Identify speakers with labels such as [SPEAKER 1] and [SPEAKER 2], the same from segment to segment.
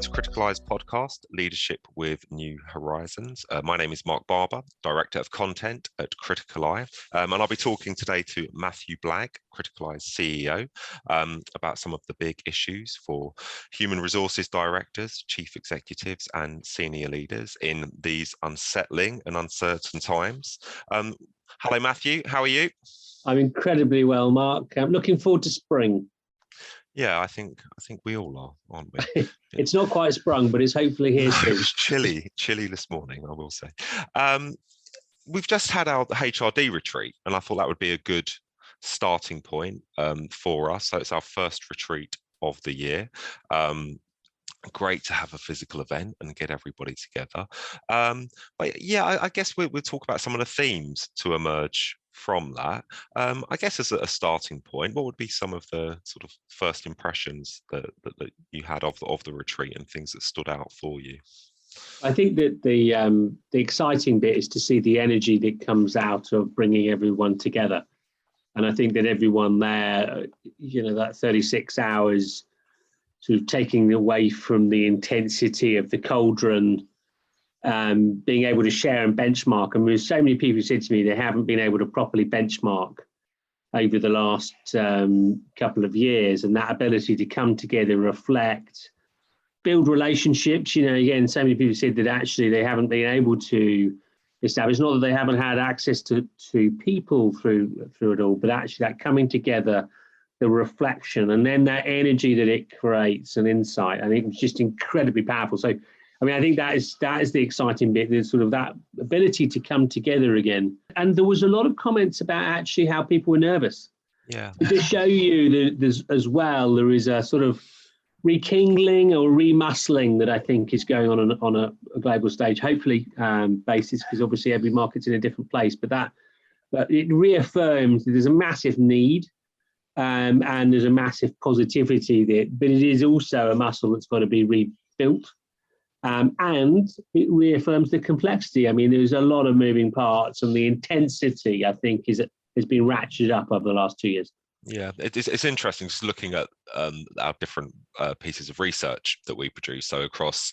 [SPEAKER 1] to Criticaleye's podcast, Leadership with New Horizons. My name is Marc Barber, Director of Content at Criticaleye, and I'll be talking today to Matthew Blagg, Criticaleye's CEO, about some of the big issues for human resources directors, chief executives, and senior leaders in these unsettling and uncertain times. Hello, Matthew. How are you?
[SPEAKER 2] I'm incredibly well, Mark. I'm looking forward to spring.
[SPEAKER 1] Yeah, I think we all are, aren't we?
[SPEAKER 2] It's not quite sprung, but it's hopefully here soon.
[SPEAKER 1] It's chilly this morning, I will say. We've just had our HRD retreat, and I thought that would be a good starting point for us. So it's our first retreat of the year. Great to have a physical event and get everybody together. But yeah, I guess we'll talk about some of the themes to emerge from that. I guess as a starting point, what would be some of the sort of first impressions that you had of the retreat and things that stood out for you?
[SPEAKER 2] I think that the exciting bit is to see the energy that comes out of bringing everyone together. And I think that everyone there, that 36 hours sort of taking away from the intensity of the cauldron, being able to share and benchmark. And there's so many people who said to me they haven't been able to properly benchmark over the last couple of years, and that ability to come together, reflect, build relationships. Again, so many people said that actually they haven't been able to establish, not that they haven't had access to people through it all, but actually that coming together, the reflection, and then that energy that it creates and insight. I think it's just incredibly powerful. So, I think that is the exciting bit. There's sort of that ability to come together again. And there was a lot of comments about actually how people were nervous.
[SPEAKER 1] Yeah.
[SPEAKER 2] To show you that there's as well, there is a sort of rekindling or remuscling that I think is going on a global stage, hopefully basis, because obviously every market's in a different place. But it reaffirms that there's a massive need. And there's a massive positivity there, but it is also a muscle that's got to be rebuilt. And it reaffirms the complexity. There's a lot of moving parts, and the intensity, I think, has been ratcheted up over the last 2 years.
[SPEAKER 1] Yeah, it's interesting just looking at our different pieces of research that we produce. So across,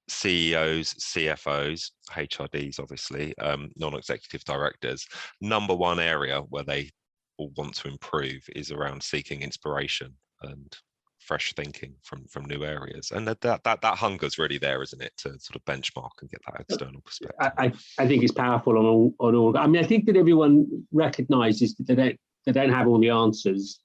[SPEAKER 1] CEOs, CFOs, HRDs, obviously, non-executive directors, number one area where they all want to improve is around seeking inspiration and fresh thinking from new areas, and that hunger's really there, isn't it, to sort of benchmark and get that external perspective.
[SPEAKER 2] I think it's powerful on all. I think that everyone recognises that they don't have all the answers.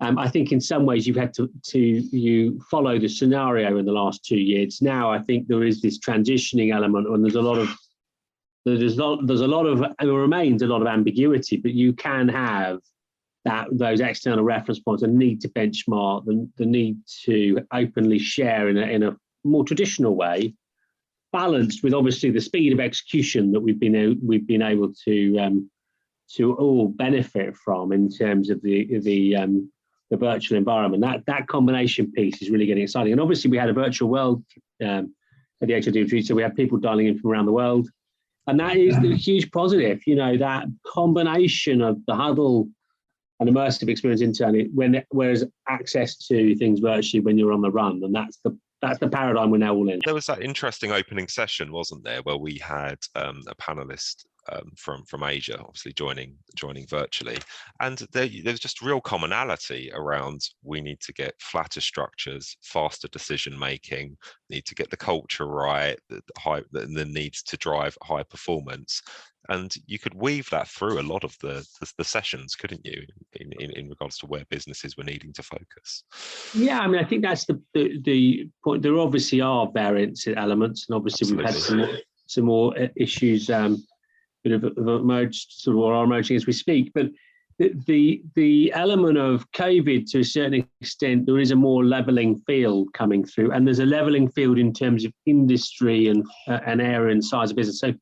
[SPEAKER 2] I think in some ways you've had to follow the scenario in the last 2 years. Now I think there is this transitioning element, and there remains a lot of ambiguity, but you can have those external reference points, the need to benchmark, the need to openly share in a more traditional way, balanced with obviously the speed of execution that we've been able to all benefit from in terms of the virtual environment. That combination piece is really getting exciting. And obviously we had a virtual world at the HRD retreat, so we had people dialing in from around the world. And that is the huge positive, that combination of the huddle and immersive experience internally, whereas access to things virtually when you're on the run. And that's the paradigm we're now all in.
[SPEAKER 1] There was that interesting opening session, wasn't there, where we had a panelist from Asia, obviously joining virtually, and there's just real commonality around we need to get flatter structures, faster decision making, need to get the culture right, the needs to drive high performance. And you could weave that through a lot of the sessions, couldn't you, in regards to where businesses were needing to focus?
[SPEAKER 2] Yeah, I think that's the point. There obviously are variance elements, and obviously Absolutely. We've had some more issues that have emerged, sort of, or are emerging as we speak. But the element of COVID, to a certain extent, there is a more levelling field coming through, and there's a levelling field in terms of industry and an area and size of business. So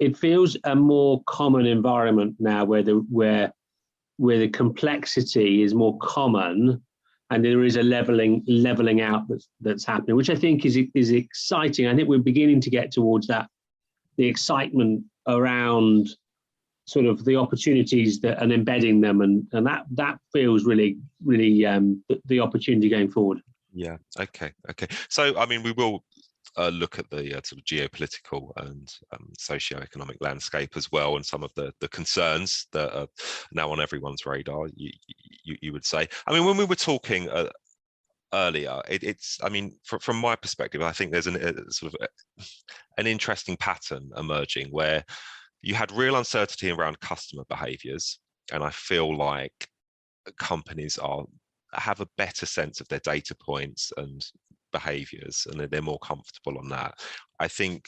[SPEAKER 2] it feels a more common environment now where the complexity is more common, and there is a leveling out that's happening, which I think is exciting. I think we're beginning to get towards that, the excitement around sort of the opportunities that and embedding them, and that feels really the opportunity going forward.
[SPEAKER 1] Yeah. Okay. So, I mean, we will look at the sort of geopolitical and socio-economic landscape as well, and some of the concerns that are now on everyone's radar. You would say. I mean, when we were talking earlier, it's. I mean, from my perspective, I think there's an interesting pattern emerging where you had real uncertainty around customer behaviours, and I feel like companies have a better sense of their data points and behaviors, and they're more comfortable on that. I think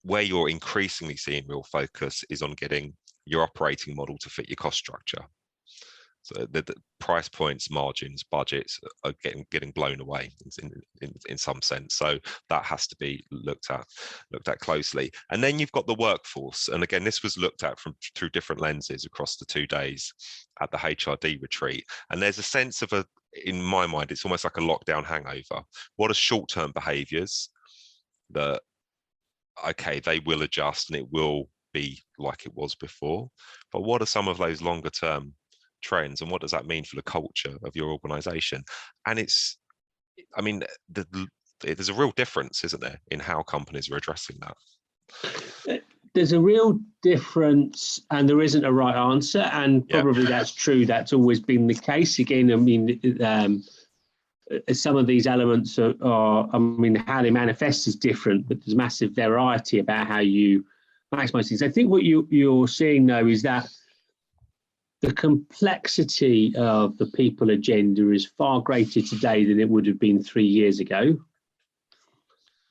[SPEAKER 1] where you're increasingly seeing real focus is on getting your operating model to fit your cost structure. So the price points, margins, budgets are getting blown away in some sense. So that has to be looked at closely. And then you've got the workforce. And again, this was looked at through different lenses across the 2 days at the HRD retreat. And there's a sense of in my mind, it's almost like a lockdown hangover. What are short-term behaviors that, okay, they will adjust and it will be like it was before. But what are some of those longer term trends, and what does that mean for the culture of your organization? And I mean, there's a real difference, isn't there, in how companies are addressing that?
[SPEAKER 2] There's a real difference, and there isn't a right answer, and probably that's true. That's always been the case. Again, I mean, some of these elements are, I mean, how they manifest is different, but there's massive variety about how you maximize things. I think what you're seeing though is that the complexity of the people agenda is far greater today than it would have been 3 years ago.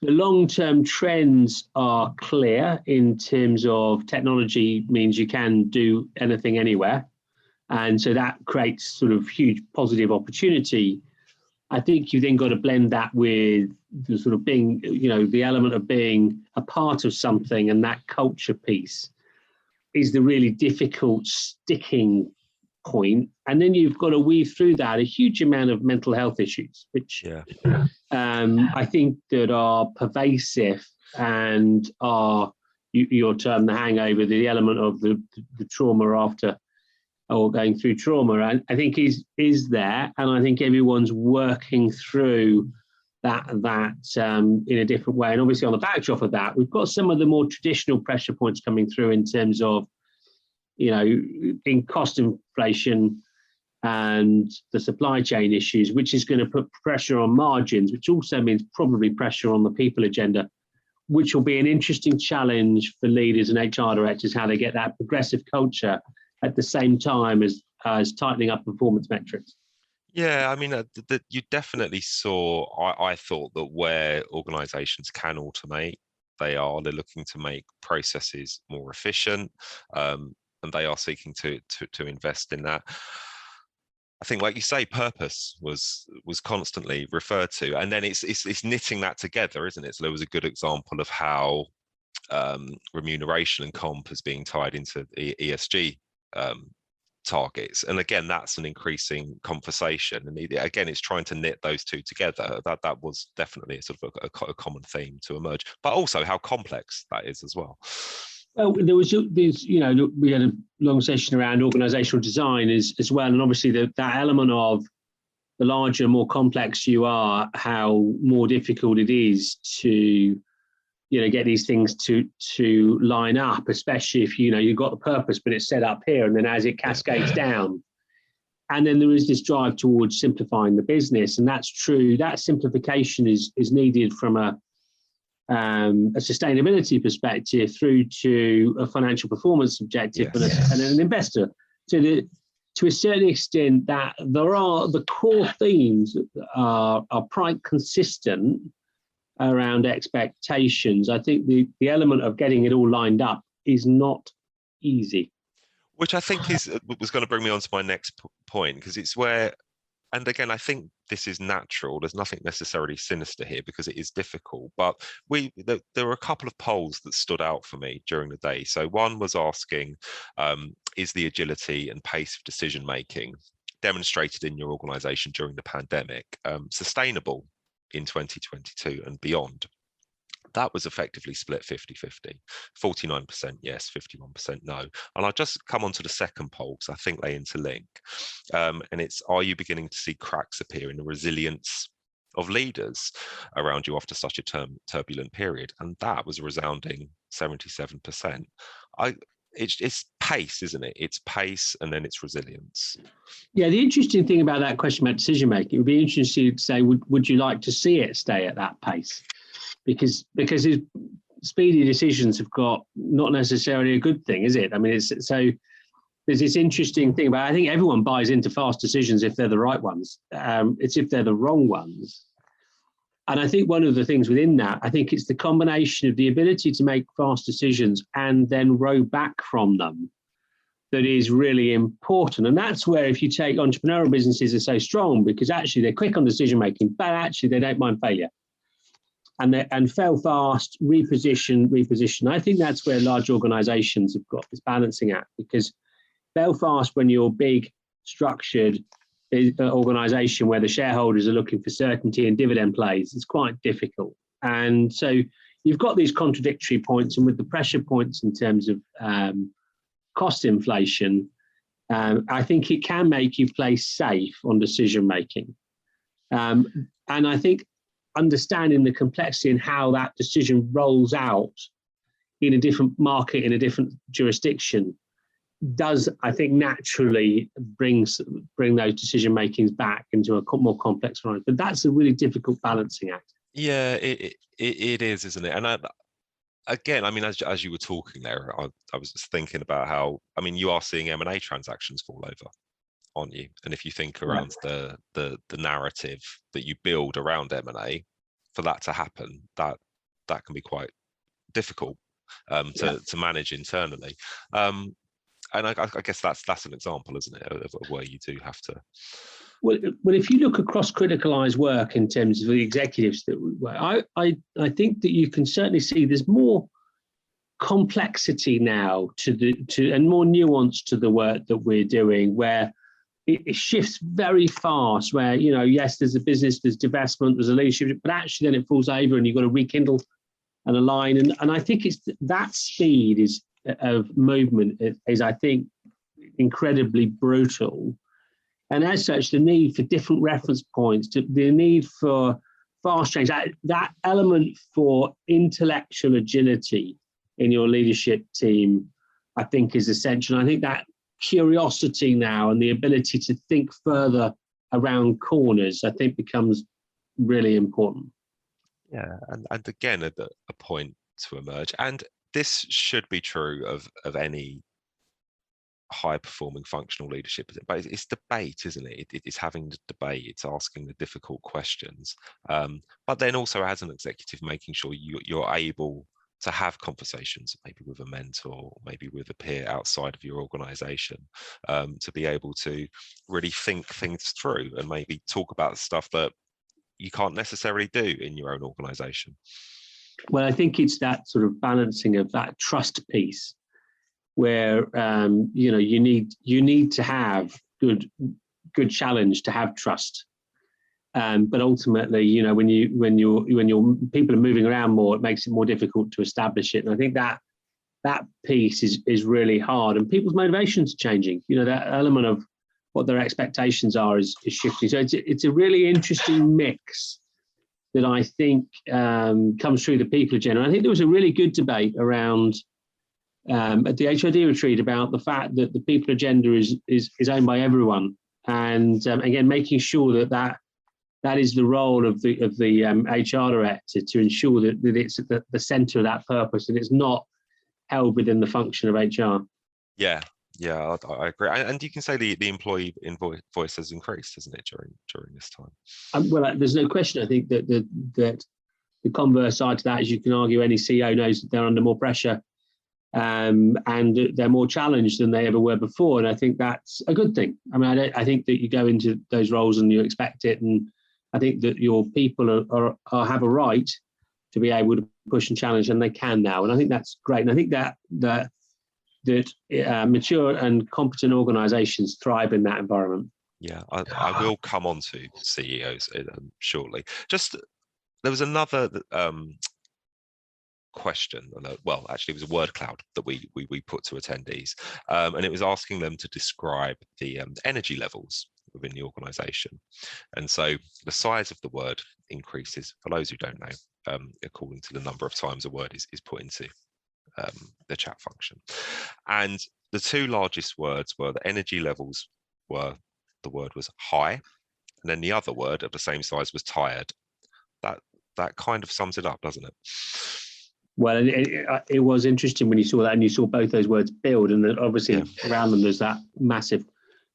[SPEAKER 2] The long-term trends are clear in terms of technology means you can do anything anywhere. And so that creates sort of huge positive opportunity. I think you then got to blend that with the sort of being, the element of being a part of something, and that culture piece is the really difficult sticking point. And then you've got to weave through that a huge amount of mental health issues, which I think that are pervasive and are, your term, the hangover, the element of the trauma after or going through trauma, and I think is there, and I think everyone's working through that in a different way. And obviously on the backdrop of that, we've got some of the more traditional pressure points coming through in terms of, in cost inflation and the supply chain issues, which is going to put pressure on margins, which also means probably pressure on the people agenda, which will be an interesting challenge for leaders and HR directors, how they get that progressive culture at the same time as tightening up performance metrics.
[SPEAKER 1] Yeah, I mean, you definitely saw, I thought that where organizations can automate, they're looking to make processes more efficient, and they are seeking to invest in that. I think, like you say, purpose was constantly referred to, and then it's knitting that together, isn't it? So there was a good example of how remuneration and comp is being tied into ESG targets, and again, that's an increasing conversation, and again, it's trying to knit those two together. That was definitely a sort of a common theme to emerge, but also how complex that is as well.
[SPEAKER 2] Well, there was these, we had a long session around organizational design as well, and obviously that element of the larger, more complex you are, how more difficult it is to get these things to line up, especially if you've got the purpose, but it's set up here, and then as it cascades down, and then there is this drive towards simplifying the business, and that's true. That simplification is needed from a sustainability perspective through to a financial performance objective, and an investor. To a certain extent, that there are the core themes are quite consistent around expectations. I think the element of getting it all lined up is not easy.
[SPEAKER 1] Which I think was going to bring me on to my next point, because it's where, and again, I think this is natural. There's nothing necessarily sinister here because it is difficult. But there were a couple of polls that stood out for me during the day. So one was asking, is the agility and pace of decision making demonstrated in your organization during the pandemic sustainable in 2022 and beyond? That was effectively split 50-50, 49% yes, 51% no. And I'll just come on to the second poll because I think they interlink. And it's, are you beginning to see cracks appear in the resilience of leaders around you after such a turbulent period, and that was a resounding 77%. It's pace, isn't it? It's pace, and then it's resilience.
[SPEAKER 2] Yeah, the interesting thing about that question about decision making, it would be interesting to say, would you like to see it stay at that pace? Because speedy decisions have got not necessarily a good thing, is it? I mean, it's so there's this interesting thing about, I think everyone buys into fast decisions if they're the right ones. It's if they're the wrong ones. And I think one of the things within that, I think it's the combination of the ability to make fast decisions and then row back from them that is really important. And that's where, if you take entrepreneurial businesses, are so strong, because actually they're quick on decision making, but actually they don't mind failure. And fail fast, reposition. I think that's where large organizations have got this balancing act, because fail fast when you're big, structured organization where the shareholders are looking for certainty and dividend plays, it's quite difficult. And so you've got these contradictory points, and with the pressure points in terms of cost inflation, I think it can make you play safe on decision making. And I think understanding the complexity and how that decision rolls out in a different market, in a different jurisdiction, does, I think, naturally bring those decision makings back into a more complex one. But that's a really difficult balancing act.
[SPEAKER 1] Yeah, it is, isn't it? And again, I mean, as you were talking there, I was just thinking about how, I mean, you are seeing M&A transactions fall over, aren't you? And if you think around the narrative that you build around M&A, for that to happen, that can be quite difficult to manage internally. And I guess that's an example, isn't it, of where you do have to.
[SPEAKER 2] Well, if you look across Criticaleye's work in terms of the executives that we work, I think that you can certainly see there's more complexity now and more nuance to the work that we're doing, where it shifts very fast. Where, you know, yes, there's a business, there's divestment, there's a leadership, but actually then it falls over and you've got to rekindle and align. And I think it's that speed of movement is, I think, incredibly brutal. And as such, the need for different reference points, the need for fast change, that element for intellectual agility in your leadership team, I think, is essential. I think that curiosity now and the ability to think further around corners, I think, becomes really important.
[SPEAKER 1] Yeah, and again, a point to emerge. And this should be true of any high-performing functional leadership, but it's debate, isn't it? It's having the debate, it's asking the difficult questions, but then also as an executive, making sure you're able to have conversations, maybe with a mentor, maybe with a peer outside of your organization, to be able to really think things through and maybe talk about stuff that you can't necessarily do in your own organization.
[SPEAKER 2] Well, I think it's that sort of balancing of that trust piece, where you know, you need to have good challenge to have trust, but ultimately, you know, when your people are moving around more, it makes it more difficult to establish it. And I think that piece is really hard, and people's motivations are changing. You know, that element of what their expectations are is shifting. So it's a really interesting mix that I think comes through the people agenda. I think there was a really good debate around at the HRD retreat about the fact that the people agenda is owned by everyone, and again, making sure that is the role of the HR director, to ensure that it's at the centre of that purpose and it's not held within the function of HR.
[SPEAKER 1] Yeah, I agree. And you can say the employee invoice has increased, hasn't it, during this time?
[SPEAKER 2] Well, there's no question. I think that the converse side to that is, you can argue any CEO knows that they're under more pressure, and they're more challenged than they ever were before. And I think that's a good thing. I mean, I think that you go into those roles and you expect it, and I think that your people have a right to be able to push and challenge, and they can now. And I think that's great. And I think that mature and competent organizations thrive in that environment.
[SPEAKER 1] Yeah, I will come on to CEOs shortly. Just, there was another question, well, actually it was a word cloud that we put to attendees, and it was asking them to describe the energy levels within the organization. And so the size of the word increases, for those who don't know, according to the number of times a word is put into the chat function. And the two largest words were the energy levels were, the word was high, and then the other word of the same size was tired. That kind of sums it up, doesn't it?
[SPEAKER 2] Well, it was interesting when you saw that, and you saw both those words build, and obviously around them there's that massive.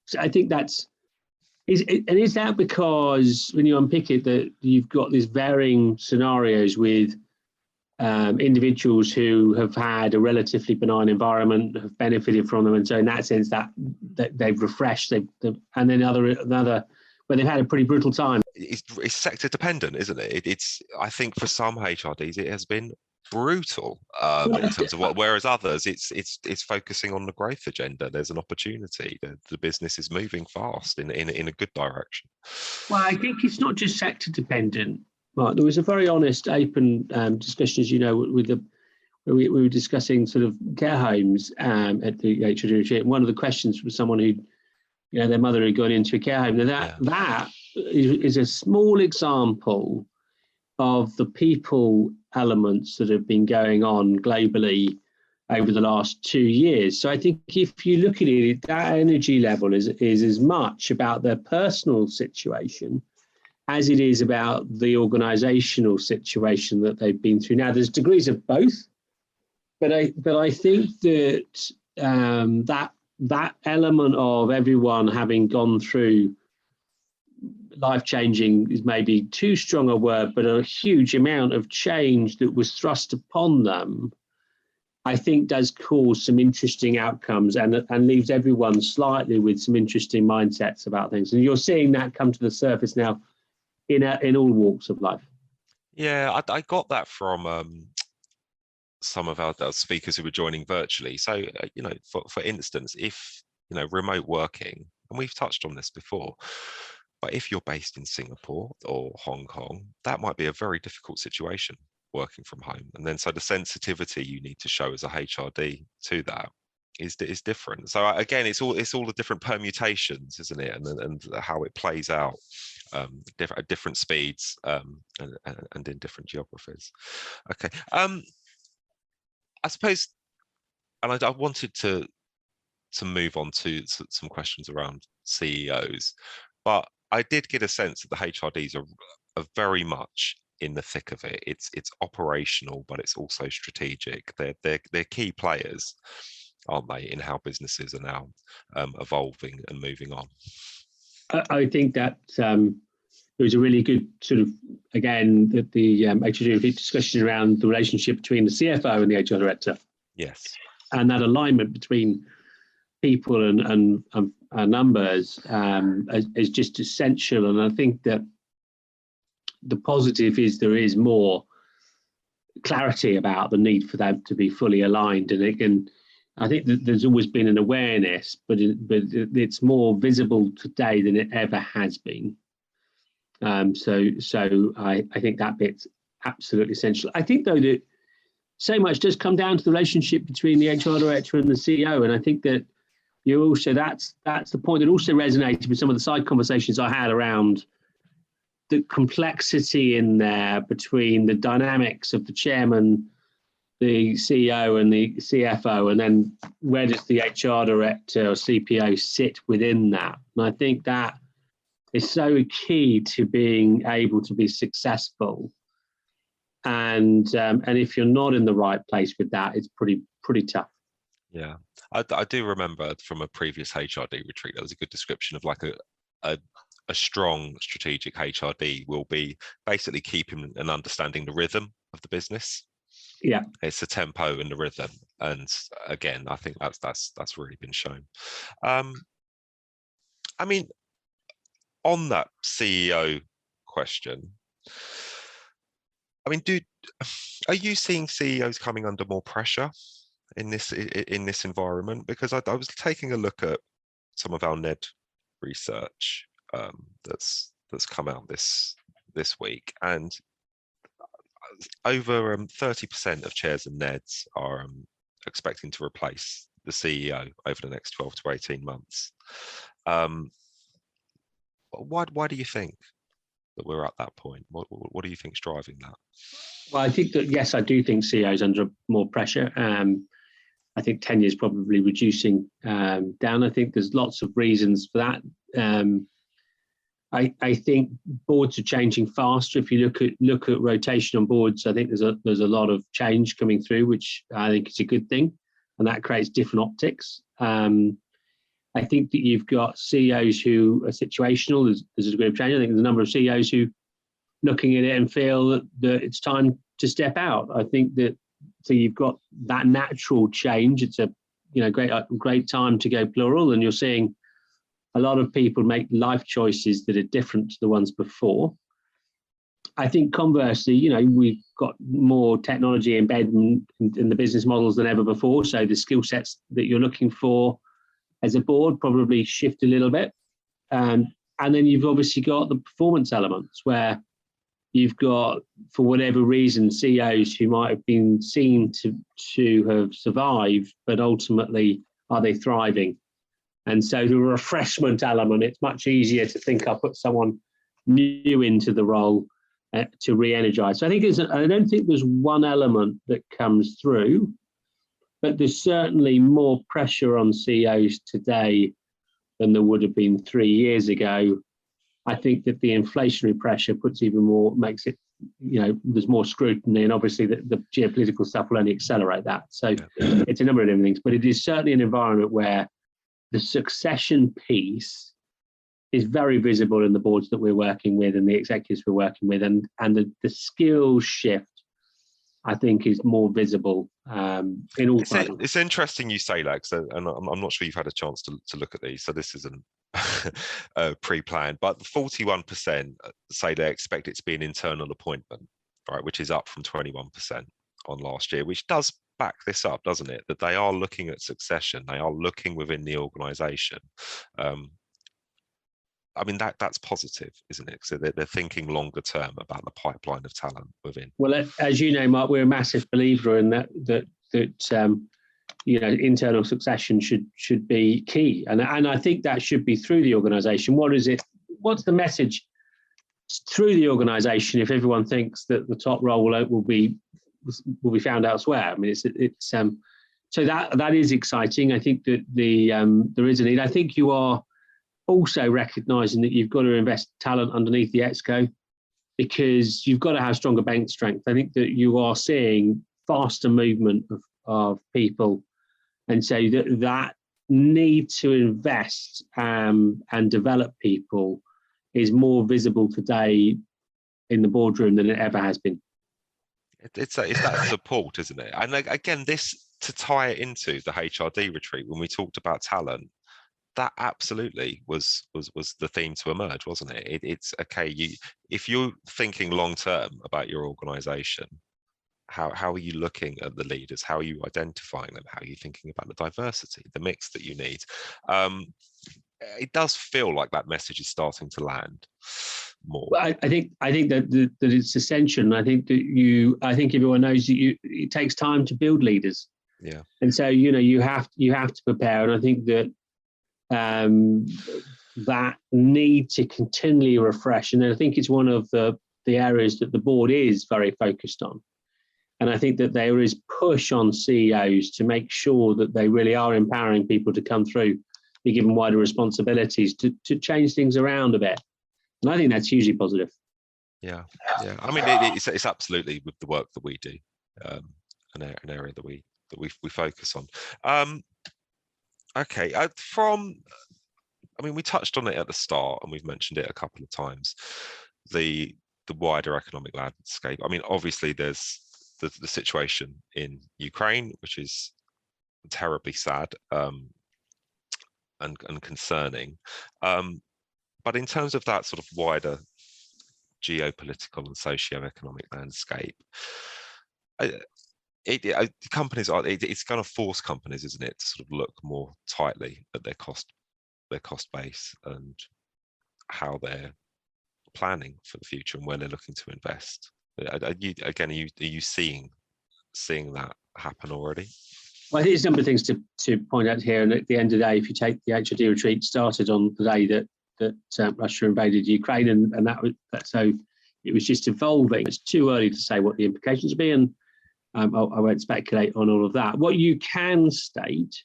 [SPEAKER 2] So I think is that because when you unpick it that you've got these varying scenarios with individuals who have had a relatively benign environment, have benefited from them, and so in that sense that they've refreshed, and then another where they've had a pretty brutal time.
[SPEAKER 1] It's sector dependent, isn't it? It's I think for some HRDs it has been brutal in terms of what, whereas others it's focusing on the growth agenda. There's an opportunity. The business is moving fast in a good direction.
[SPEAKER 2] Well, I think it's not just sector dependent, Mark. There was a very honest, open discussion, as you know, with we were discussing sort of care homes at the HRD retreat. And one of the questions was someone who, their mother had gone into a care home. Now that is a small example of the people elements that have been going on globally over the last 2 years. So I think if you look at it, that energy level is as much about their personal situation as it is about the organizational situation that they've been through. Now, there's degrees of both, but I think that that element of everyone having gone through life-changing is maybe too strong a word, but a huge amount of change that was thrust upon them, I think does cause some interesting outcomes and leaves everyone slightly with some interesting mindsets about things. And you're seeing that come to the surface now in all walks of life.
[SPEAKER 1] Yeah, I got that from some of our speakers who were joining virtually. So, for instance, if, remote working, and we've touched on this before, but if you're based in Singapore or Hong Kong, that might be a very difficult situation working from home. And then so the sensitivity you need to show as a HRD to that is different. So again, it's all the different permutations, isn't it? And how it plays out at different speeds and in different geographies. Okay. I suppose, and I wanted to move on to some questions around CEOs, but I did get a sense that the HRDs are very much in the thick of it. It's operational, but it's also strategic. They're key players, aren't they, in how businesses are now evolving and moving on.
[SPEAKER 2] I think that it was a really good sort of, again, the HRD discussion around the relationship between the CFO and the HR director.
[SPEAKER 1] Yes.
[SPEAKER 2] And that alignment between people and numbers is just essential. And I think that the positive is there is more clarity about the need for them to be fully aligned. And I think that there's always been an awareness, but it's more visible today than it ever has been. So I think that bit's absolutely essential. I think, though, that so much does come down to the relationship between the HR director and the CEO. And I think that you also, that's the point that also resonated with some of the side conversations I had around the complexity in there between the dynamics of the chairman, the CEO and the CFO, and then where does the HR director or CPO sit within that? And I think that is so key to being able to be successful. And if you're not in the right place with that, it's pretty tough.
[SPEAKER 1] Yeah, I do remember from a previous HRD retreat, there was a good description of like a strong strategic HRD will be basically keeping and understanding the rhythm of the business.
[SPEAKER 2] Yeah,
[SPEAKER 1] it's the tempo and the rhythm, and again, I think that's really been shown. I mean, on that CEO question, I mean, are you seeing CEOs coming under more pressure in this environment? Because I was taking a look at some of our NED research that's come out this week, and over 30% of chairs and NEDs are expecting to replace the CEO over the next 12 to 18 months. Why do you think that we're at that point? What do you think's driving that?
[SPEAKER 2] Well, I think that, yes, I do think CEOs under more pressure. I think tenure is probably reducing down. I think there's lots of reasons for that. I think boards are changing faster. If you look at rotation on boards, I think there's a lot of change coming through, which I think is a good thing, and that creates different optics. I think that you've got CEOs who are situational. There's a degree of change. I think there's a number of CEOs who looking at it and feel that it's time to step out. I think that so you've got that natural change. It's a great time to go plural, and you're seeing a lot of people make life choices that are different to the ones before. I think conversely, we've got more technology embedded in the business models than ever before. So the skill sets that you're looking for as a board probably shift a little bit. And then you've obviously got the performance elements where you've got, for whatever reason, CEOs who might have been seen to have survived, but ultimately, are they thriving? And so the refreshment element, it's much easier to think I'll put someone new into the role to re-energize. So I don't think there's one element that comes through, but there's certainly more pressure on CEOs today than there would have been 3 years ago. I think that the inflationary pressure makes it, there's more scrutiny, and obviously the geopolitical stuff will only accelerate that. So it's a number of different things, but it is certainly an environment where the succession piece is very visible in the boards that we're working with and the executives we're working with, and the skills shift, I think, is more visible in all sides.
[SPEAKER 1] It's interesting you say that, and I'm not sure you've had a chance to look at these, so this isn't pre-planned, but 41% say they expect it to be an internal appointment, right, which is up from 21% on last year, which does back this up, doesn't it? That they are looking at succession, they are looking within the organisation. I mean, that's positive, isn't it? So they're thinking longer term about the pipeline of talent within.
[SPEAKER 2] Well, as you know, Mark, we're a massive believer in that internal succession should be key, and I think that should be through the organisation. What's the message through the organisation if everyone thinks that the top role will be found elsewhere? I mean, it's so that is exciting. I think that there is a need. I think you are also recognising that you've got to invest talent underneath the exco, because you've got to have stronger bench strength. I think that you are seeing faster movement of people, and so that need to invest and develop people is more visible today in the boardroom than it ever has been.
[SPEAKER 1] It's that support, isn't it? And again, this to tie it into the HRD retreat when we talked about talent, that absolutely was the theme to emerge, wasn't it? It's okay. If you're thinking long term about your organisation, how are you looking at the leaders? How are you identifying them? How are you thinking about the diversity, the mix that you need? It does feel like that message is starting to land more.
[SPEAKER 2] Well, I think that it's essential. And I think everyone knows that it takes time to build leaders.
[SPEAKER 1] Yeah.
[SPEAKER 2] And so you have to prepare. And I think that that need to continually refresh. And I think it's one of the areas that the board is very focused on. And I think that there is push on CEOs to make sure that they really are empowering people to come through, be given wider responsibilities to change things around a bit. And I think that's hugely positive.
[SPEAKER 1] Yeah. I mean, it's absolutely with the work that we do, an area that we focus on. Okay. We touched on it at the start, and we've mentioned it a couple of times. The wider economic landscape. I mean, obviously, there's the situation in Ukraine, which is terribly sad and concerning. But in terms of that sort of wider geopolitical and socio-economic landscape, companies it's going to force companies, isn't it, to sort of look more tightly at their cost base and how they're planning for the future and where they're looking to invest. Are you seeing that happen already?
[SPEAKER 2] Well, I think there's a number of things to point out here. And at the end of the day, if you take the HRD retreat started on the day that Russia invaded Ukraine, and so it was just evolving. It's too early to say what the implications will be, and I won't speculate on all of that. What you can state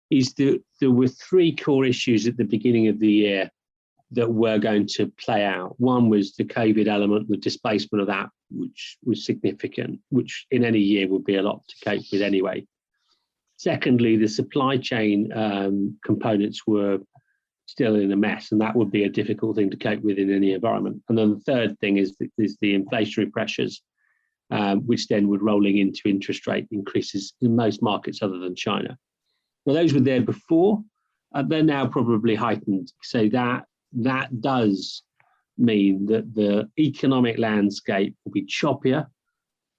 [SPEAKER 2] is that there were three core issues at the beginning of the year that were going to play out. One was the COVID element, the displacement of that, which was significant, which in any year would be a lot to cope with anyway. Secondly, the supply chain components were still in a mess, and that would be a difficult thing to cope with in any environment. And then the third thing is the inflationary pressures, which then would rolling into interest rate increases in most markets other than China. Well, those were there before, they're now probably heightened. So that does mean that the economic landscape will be choppier.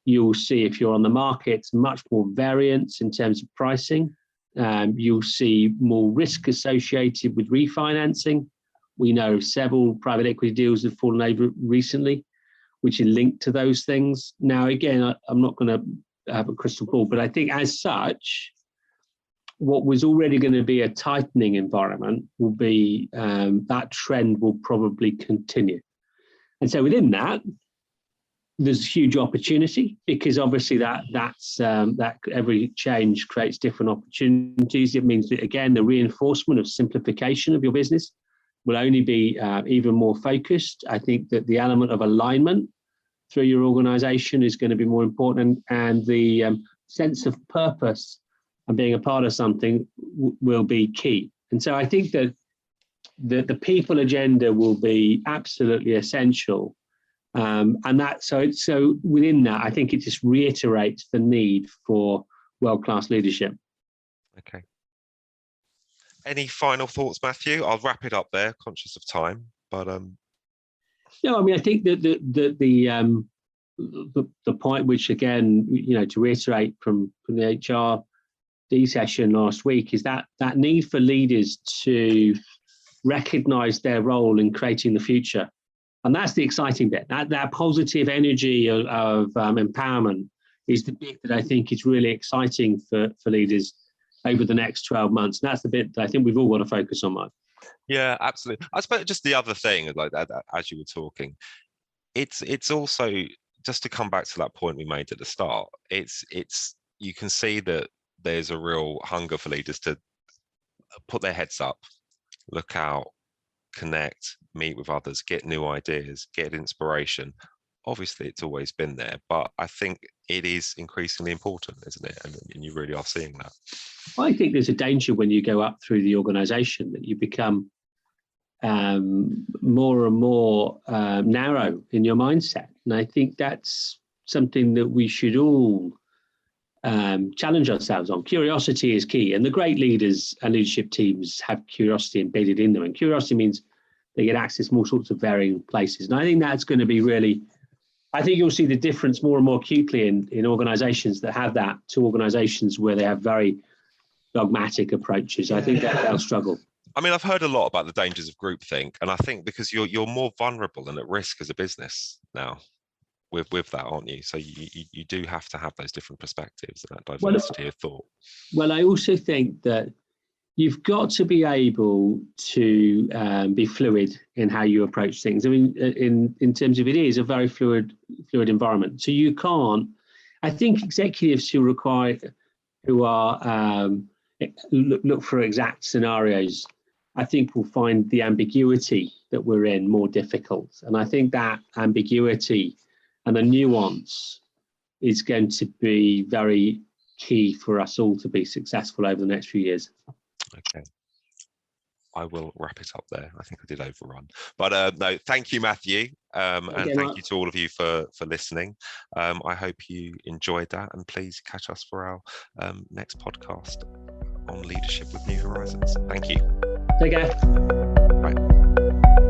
[SPEAKER 2] You'll see, if you're on the markets, much more variance in terms of pricing. You'll see more risk associated with refinancing. We know several private equity deals have fallen over recently, which are linked to those things. Now, again, I'm not going to have a crystal ball, but I think as such, what was already going to be a tightening environment will be, that trend will probably continue. And so within that, there's huge opportunity, because obviously that every change creates different opportunities. It means that, again, the reinforcement of simplification of your business will only be even more focused. I think that the element of alignment through your organization is going to be more important, and the sense of purpose and being a part of something will be key. And so I think that the people agenda will be absolutely essential. And that so within that, I think it just reiterates the need for world-class leadership.
[SPEAKER 1] Okay. Any final thoughts, Matthew? I'll wrap it up there, conscious of time. But
[SPEAKER 2] no, I mean, I think that the point, which again, to reiterate from the HRD session last week, is that need for leaders to recognise their role in creating the future. And that's the exciting bit. That positive energy of empowerment is the bit that I think is really exciting for leaders over the next 12 months. And that's the bit that I think we've all got to focus on, Marc.
[SPEAKER 1] Yeah, absolutely. I suppose just the other thing, like that, as you were talking, it's also, just to come back to that point we made at the start, it's you can see that there's a real hunger for leaders to put their heads up, look out, connect, meet with others, get new ideas, get inspiration. Obviously, it's always been there, but I think it is increasingly important, isn't it? And you really are seeing that.
[SPEAKER 2] I think there's a danger when you go up through the organisation that you become more and more narrow in your mindset. And I think that's something that we should all challenge ourselves on. Curiosity is key, and the great leaders and leadership teams have curiosity embedded in them. And curiosity means they get access to all sorts of varying places. And I think that's going to be really, I think you'll see the difference more and more acutely in organizations that have that to organizations where they have very dogmatic approaches. I think that they'll struggle.
[SPEAKER 1] I mean, I've heard a lot about the dangers of groupthink, and I think because you're more vulnerable and at risk as a business now with that, aren't you? So you do have to have those different perspectives and that diversity of thought. Well,
[SPEAKER 2] I also think that you've got to be able to be fluid in how you approach things. I mean, in terms of, it is a very fluid environment. So you can't, I think executives who are look for exact scenarios, I think will find the ambiguity that we're in more difficult. And I think that ambiguity and the nuance is going to be very key for us all to be successful over the next few years.
[SPEAKER 1] Okay. I will wrap it up there. I think I did overrun, but no, thank you, Matthew, and thank you to all of you for listening. I hope you enjoyed that, and please catch us for our next podcast on leadership with New Horizons. Thank you.
[SPEAKER 2] Take care.
[SPEAKER 1] Bye.